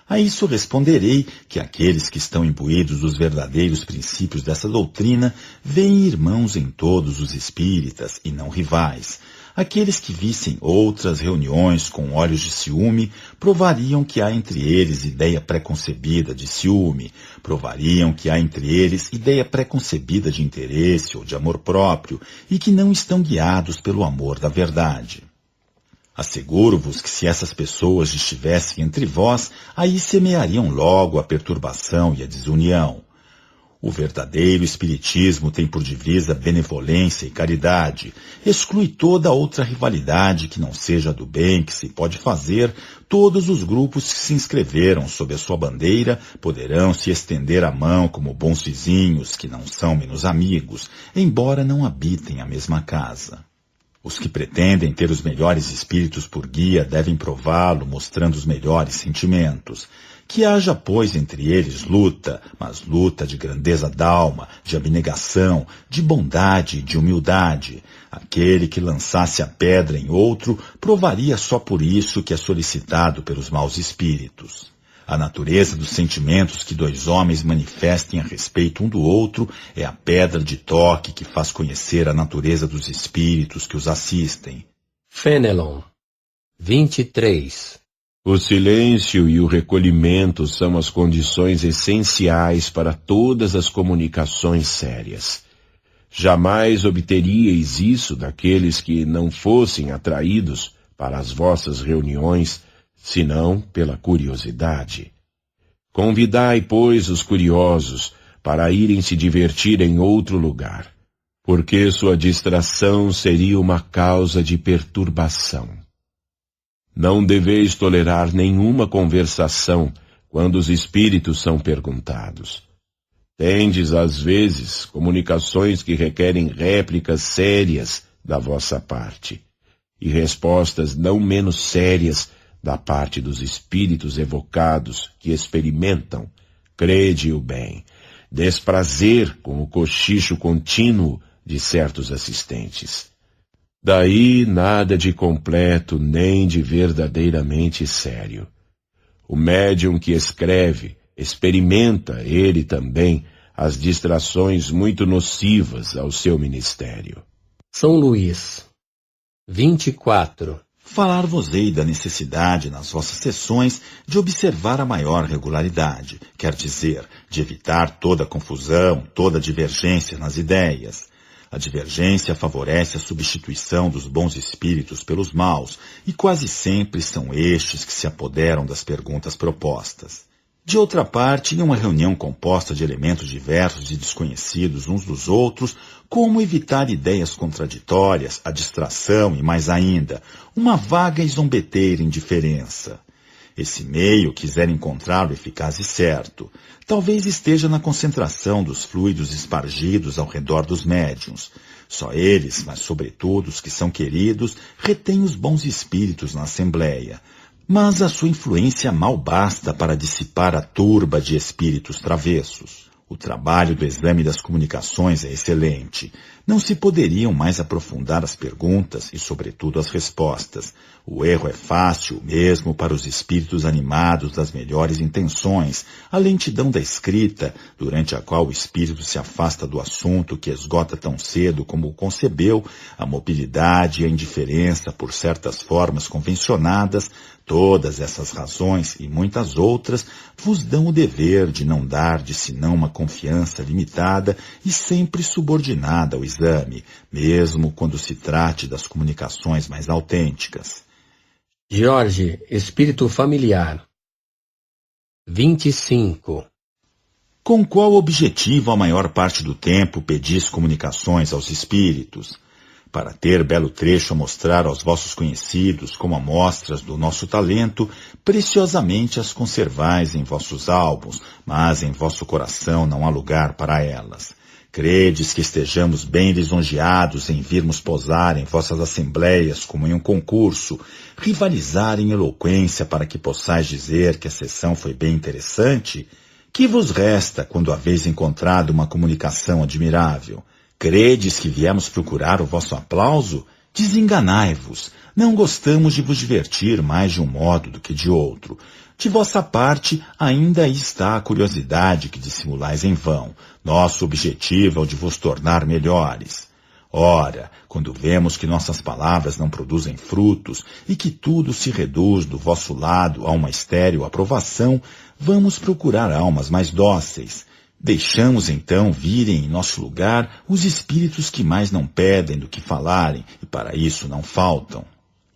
A isso responderei que aqueles que estão imbuídos dos verdadeiros princípios dessa doutrina veem irmãos em todos os espíritas e não rivais. Aqueles que vissem outras reuniões com olhos de ciúme provariam que há entre eles ideia preconcebida de ciúme, provariam que há entre eles ideia preconcebida de interesse ou de amor próprio e que não estão guiados pelo amor da verdade. Asseguro-vos que se essas pessoas estivessem entre vós, aí semeariam logo a perturbação e a desunião. O verdadeiro Espiritismo tem por divisa benevolência e caridade, exclui toda outra rivalidade que não seja do bem que se pode fazer. Todos os grupos que se inscreveram sob a sua bandeira poderão se estender a mão como bons vizinhos que não são menos amigos, embora não habitem a mesma casa. Os que pretendem ter os melhores espíritos por guia devem prová-lo mostrando os melhores sentimentos. Que haja, pois, entre eles luta, mas luta de grandeza d'alma, de abnegação, de bondade e de humildade. Aquele que lançasse a pedra em outro provaria só por isso que é solicitado pelos maus espíritos. A natureza dos sentimentos que dois homens manifestem a respeito um do outro é a pedra de toque que faz conhecer a natureza dos espíritos que os assistem. Fenelon, 23. O silêncio e o recolhimento são as condições essenciais para todas as comunicações sérias. Jamais obteríeis isso daqueles que não fossem atraídos para as vossas reuniões, senão pela curiosidade. Convidai, pois, os curiosos para irem se divertir em outro lugar, porque sua distração seria uma causa de perturbação. Não deveis tolerar nenhuma conversação quando os espíritos são perguntados. Tendes, às vezes, comunicações que requerem réplicas sérias da vossa parte. e respostas não menos sérias da parte dos espíritos evocados que experimentam, crede-o bem, desprazer com o cochicho contínuo de certos assistentes. Daí nada de completo nem de verdadeiramente sério. O médium que escreve experimenta, ele também, as distrações muito nocivas ao seu ministério. São Luís, 24. Falar-vos-ei da necessidade nas vossas sessões de observar a maior regularidade, quer dizer, de evitar toda confusão, toda divergência nas ideias. A divergência favorece a substituição dos bons espíritos pelos maus, e quase sempre são estes que se apoderam das perguntas propostas. De outra parte, em uma reunião composta de elementos diversos e desconhecidos uns dos outros, como evitar ideias contraditórias, a distração e, mais ainda, uma vaga e zombeteira indiferença? Esse meio quiser encontrá-lo eficaz e certo. Talvez esteja na concentração dos fluidos espargidos ao redor dos médiuns. Só eles, mas sobretudo os que são queridos, retêm os bons espíritos na assembleia. Mas a sua influência mal basta para dissipar a turba de espíritos travessos. O trabalho do exame das comunicações é excelente. Não se poderiam mais aprofundar as perguntas e, sobretudo, as respostas. O erro é fácil mesmo para os espíritos animados das melhores intenções, a lentidão da escrita, durante a qual o espírito se afasta do assunto que esgota tão cedo como o concebeu, a mobilidade e a indiferença por certas formas convencionadas, todas essas razões e muitas outras vos dão o dever de não dar de senão uma confiança limitada e sempre subordinada ao exame, mesmo quando se trate das comunicações mais autênticas. Jorge, espírito familiar. 25. Com qual objetivo a maior parte do tempo pedis comunicações aos espíritos? Para ter belo trecho a mostrar aos vossos conhecidos como amostras do nosso talento, preciosamente as conservais em vossos álbuns, mas em vosso coração não há lugar para elas. Credes que estejamos bem lisonjeados em virmos posar em vossas assembleias como em um concurso, rivalizar em eloquência para que possais dizer que a sessão foi bem interessante? Que vos resta quando haveis encontrado uma comunicação admirável? Credes que viemos procurar o vosso aplauso? Desenganai-vos. Não gostamos de vos divertir mais de um modo do que de outro. De vossa parte, ainda aí está a curiosidade que dissimulais em vão. Nosso objetivo é o de vos tornar melhores. Ora, quando vemos que nossas palavras não produzem frutos e que tudo se reduz do vosso lado a uma estéril aprovação, vamos procurar almas mais dóceis. Deixamos então virem em nosso lugar os espíritos que mais não pedem do que falarem, e para isso não faltam.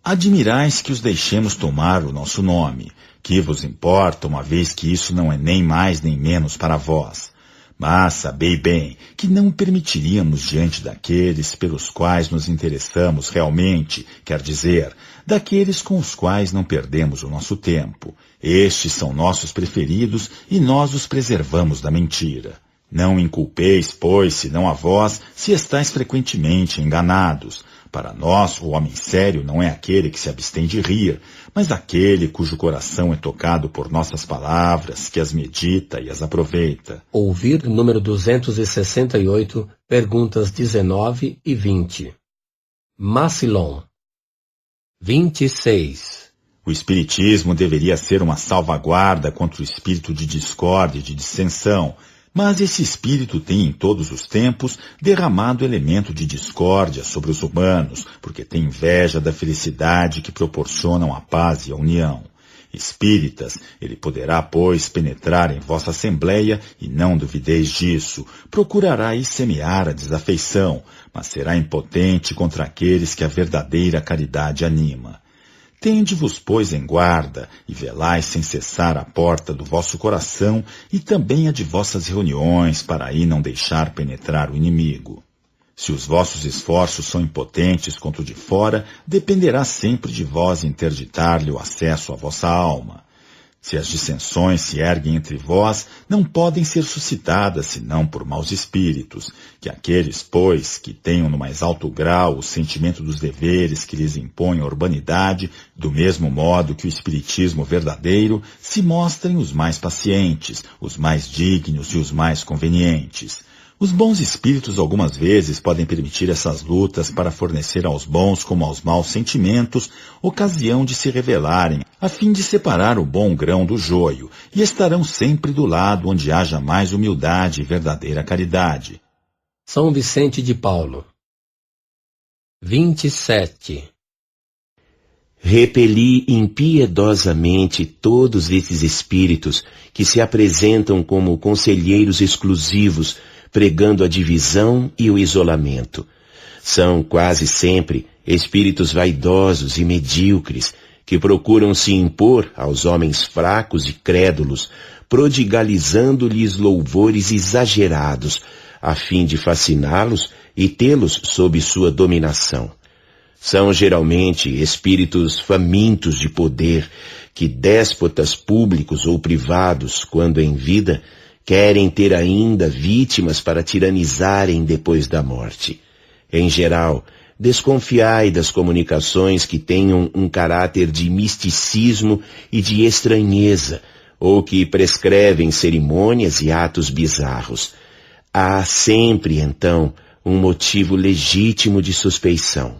Admirais que os deixemos tomar o nosso nome. Que vos importa, uma vez que isso não é nem mais nem menos para vós? Mas sabei bem que não permitiríamos diante daqueles pelos quais nos interessamos realmente, quer dizer, daqueles com os quais não perdemos o nosso tempo. Estes são nossos preferidos e nós os preservamos da mentira. Não inculpeis, pois, senão a vós, se estáis frequentemente enganados. Para nós, o homem sério não é aquele que se abstém de rir, mas aquele cujo coração é tocado por nossas palavras, que as medita e as aproveita. Ouvir número 268, perguntas 19 e 20. Macilon. 26. O espiritismo deveria ser uma salvaguarda contra o espírito de discórdia e de dissensão, mas esse espírito tem em todos os tempos derramado elemento de discórdia sobre os humanos, porque tem inveja da felicidade que proporcionam a paz e a união. Espíritas, ele poderá, pois, penetrar em vossa assembleia, e não duvideis disso, procurará e semear a desafeição, mas será impotente contra aqueles que a verdadeira caridade anima. Tende-vos, pois, em guarda, e velai sem cessar a porta do vosso coração e também a de vossas reuniões, para aí não deixar penetrar o inimigo. Se os vossos esforços são impotentes contra o de fora, dependerá sempre de vós interditar-lhe o acesso à vossa alma. Se as dissensões se erguem entre vós, não podem ser suscitadas senão por maus espíritos, que aqueles, pois, que tenham no mais alto grau o sentimento dos deveres que lhes impõe a urbanidade, do mesmo modo que o espiritismo verdadeiro, se mostrem os mais pacientes, os mais dignos e os mais convenientes. Os bons espíritos algumas vezes podem permitir essas lutas para fornecer aos bons como aos maus sentimentos ocasião de se revelarem, a fim de separar o bom grão do joio, e estarão sempre do lado onde haja mais humildade e verdadeira caridade. São Vicente de Paulo. 27. Repeli impiedosamente todos esses espíritos que se apresentam como conselheiros exclusivos, pregando a divisão e o isolamento. São quase sempre espíritos vaidosos e medíocres, que procuram se impor aos homens fracos e crédulos, prodigalizando-lhes louvores exagerados, a fim de fasciná-los e tê-los sob sua dominação. São geralmente espíritos famintos de poder, que déspotas públicos ou privados, quando em vida, querem ter ainda vítimas para tiranizarem depois da morte. Em geral, desconfiai das comunicações que tenham um caráter de misticismo e de estranheza, ou que prescrevem cerimônias e atos bizarros. Há sempre, então, um motivo legítimo de suspeição.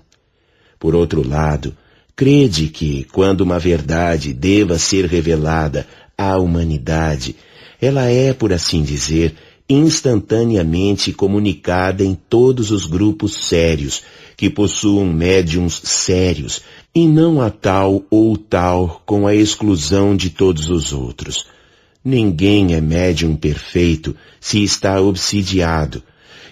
Por outro lado, crede que, quando uma verdade deva ser revelada à humanidade, ela é, por assim dizer, instantaneamente comunicada em todos os grupos sérios, que possuam médiuns sérios, e não a tal ou tal com a exclusão de todos os outros. Ninguém é médium perfeito se está obsidiado,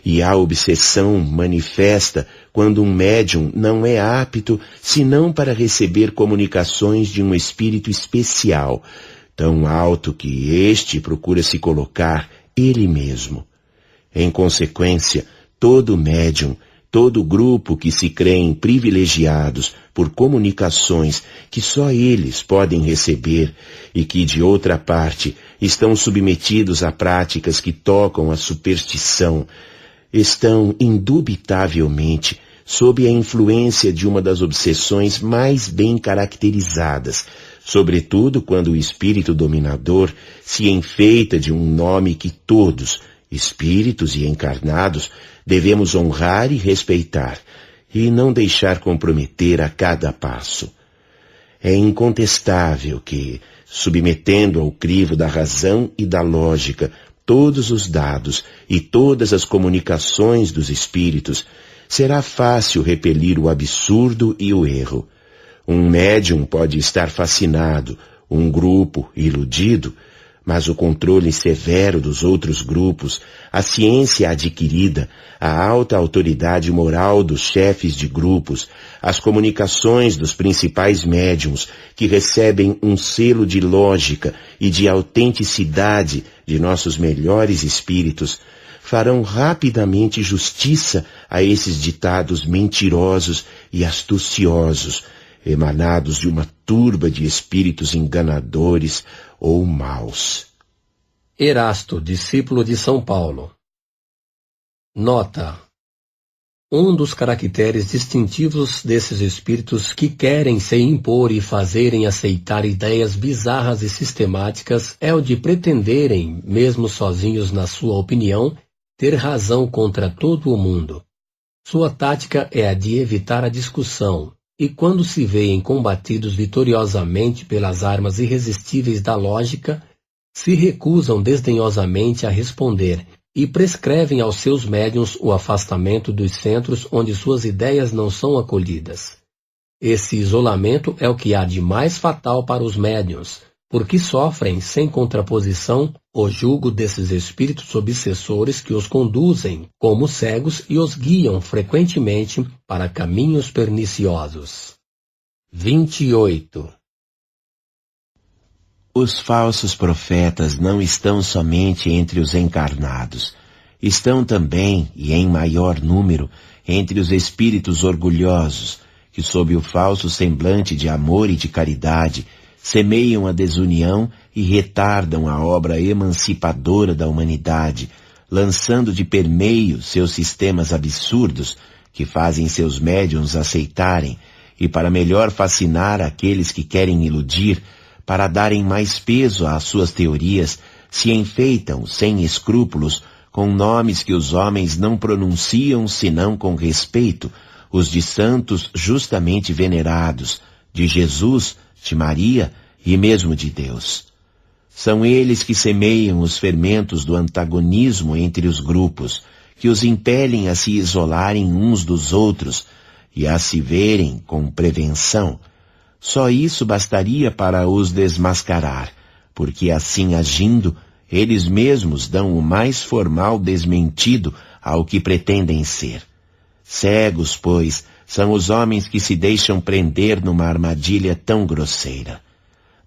e a obsessão manifesta quando um médium não é apto senão para receber comunicações de um espírito especial, tão alto que este procura se colocar ele mesmo. Em consequência, todo médium, todo grupo que se creem privilegiados por comunicações que só eles podem receber e que, de outra parte, estão submetidos a práticas que tocam a superstição, estão indubitavelmente sob a influência de uma das obsessões mais bem caracterizadas, sobretudo quando o espírito dominador se enfeita de um nome que todos, espíritos e encarnados, devemos honrar e respeitar, e não deixar comprometer a cada passo. É incontestável que, submetendo ao crivo da razão e da lógica todos os dados e todas as comunicações dos espíritos, será fácil repelir o absurdo e o erro. Um médium pode estar fascinado, um grupo iludido, mas o controle severo dos outros grupos, a ciência adquirida, a alta autoridade moral dos chefes de grupos, as comunicações dos principais médiuns, que recebem um selo de lógica e de autenticidade de nossos melhores espíritos, farão rapidamente justiça a esses ditados mentirosos e astuciosos, emanados de uma turba de espíritos enganadores ou maus. Erasto, discípulo de São Paulo. Nota: um dos caracteres distintivos desses espíritos que querem se impor e fazerem aceitar ideias bizarras e sistemáticas é o de pretenderem, mesmo sozinhos na sua opinião, ter razão contra todo o mundo. Sua tática é a de evitar a discussão, e quando se veem combatidos vitoriosamente pelas armas irresistíveis da lógica, se recusam desdenhosamente a responder e prescrevem aos seus médiuns o afastamento dos centros onde suas ideias não são acolhidas. Esse isolamento é o que há de mais fatal para os médiuns, porque sofrem, sem contraposição, o jugo desses espíritos obsessores que os conduzem como cegos e os guiam frequentemente para caminhos perniciosos. 28. Os falsos profetas não estão somente entre os encarnados. Estão também, e em maior número, entre os espíritos orgulhosos, que sob o falso semblante de amor e de caridade, semeiam a desunião e retardam a obra emancipadora da humanidade, lançando de permeio seus sistemas absurdos que fazem seus médiuns aceitarem e para melhor fascinar aqueles que querem iludir, para darem mais peso às suas teorias, se enfeitam sem escrúpulos com nomes que os homens não pronunciam senão com respeito, os de santos justamente venerados, de Jesus, de Maria e mesmo de Deus. São eles que semeiam os fermentos do antagonismo entre os grupos, que os impelem a se isolarem uns dos outros e a se verem com prevenção. Só isso bastaria para os desmascarar, porque assim agindo, eles mesmos dão o mais formal desmentido ao que pretendem ser. Cegos, pois, são os homens que se deixam prender numa armadilha tão grosseira.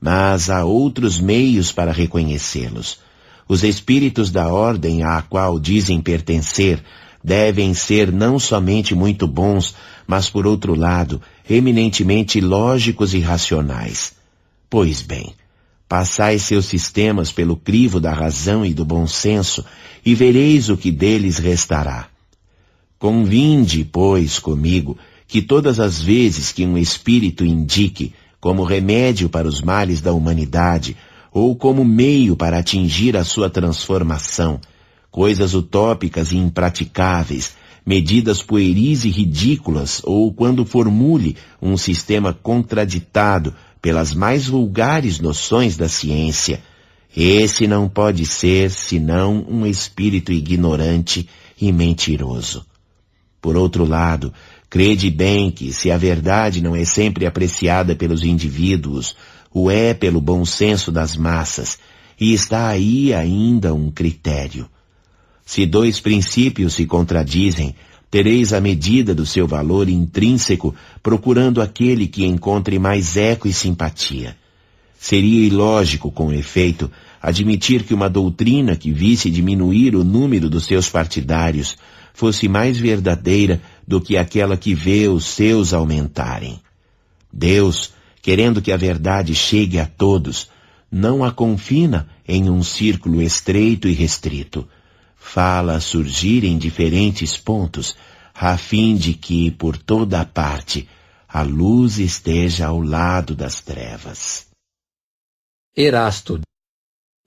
Mas há outros meios para reconhecê-los. Os espíritos da ordem à qual dizem pertencer devem ser não somente muito bons, mas, por outro lado, eminentemente lógicos e racionais. Pois bem, passai seus sistemas pelo crivo da razão e do bom senso, e vereis o que deles restará. Convinde, pois, comigo, que todas as vezes que um espírito indique, como remédio para os males da humanidade, ou como meio para atingir a sua transformação, coisas utópicas e impraticáveis, medidas pueris e ridículas, ou quando formule um sistema contraditado pelas mais vulgares noções da ciência, esse não pode ser senão um espírito ignorante e mentiroso. Por outro lado, crede bem que, se a verdade não é sempre apreciada pelos indivíduos, o é pelo bom senso das massas, e está aí ainda um critério. Se dois princípios se contradizem, tereis a medida do seu valor intrínseco, procurando aquele que encontre mais eco e simpatia. Seria ilógico, com efeito, admitir que uma doutrina que visse diminuir o número dos seus partidários fosse mais verdadeira do que aquela que vê os seus aumentarem. Deus, querendo que a verdade chegue a todos, não a confina em um círculo estreito e restrito. Fala surgir em diferentes pontos, a fim de que, por toda a parte, a luz esteja ao lado das trevas. Erasto.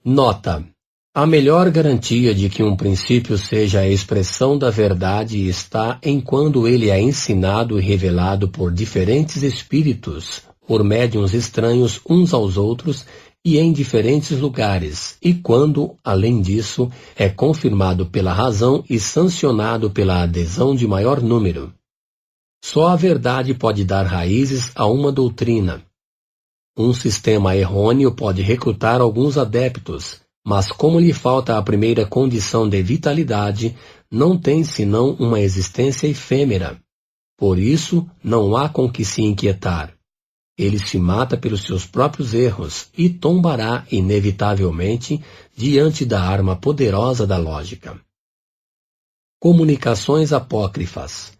Nota. A melhor garantia de que um princípio seja a expressão da verdade está em quando ele é ensinado e revelado por diferentes espíritos, por médiuns estranhos uns aos outros e em diferentes lugares, e quando, além disso, é confirmado pela razão e sancionado pela adesão de maior número. Só a verdade pode dar raízes a uma doutrina. Um sistema errôneo pode recrutar alguns adeptos, mas como lhe falta a primeira condição de vitalidade, não tem senão uma existência efêmera. Por isso, não há com que se inquietar. Ele se mata pelos seus próprios erros e tombará inevitavelmente diante da arma poderosa da lógica. Comunicações apócrifas.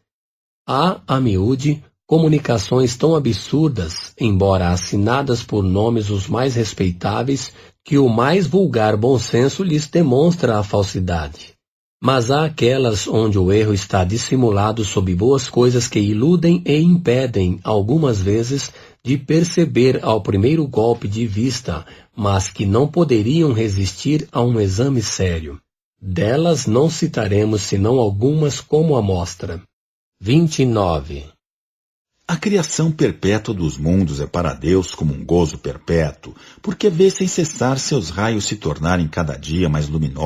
Há, a miúde, comunicações tão absurdas, embora assinadas por nomes os mais respeitáveis, que o mais vulgar bom senso lhes demonstra a falsidade. Mas há aquelas onde o erro está dissimulado sob boas coisas que iludem e impedem, algumas vezes, de perceber ao primeiro golpe de vista, mas que não poderiam resistir a um exame sério. Delas não citaremos senão algumas como amostra. 29. A criação perpétua dos mundos é para Deus como um gozo perpétuo, porque vê sem cessar seus raios se tornarem cada dia mais luminosos.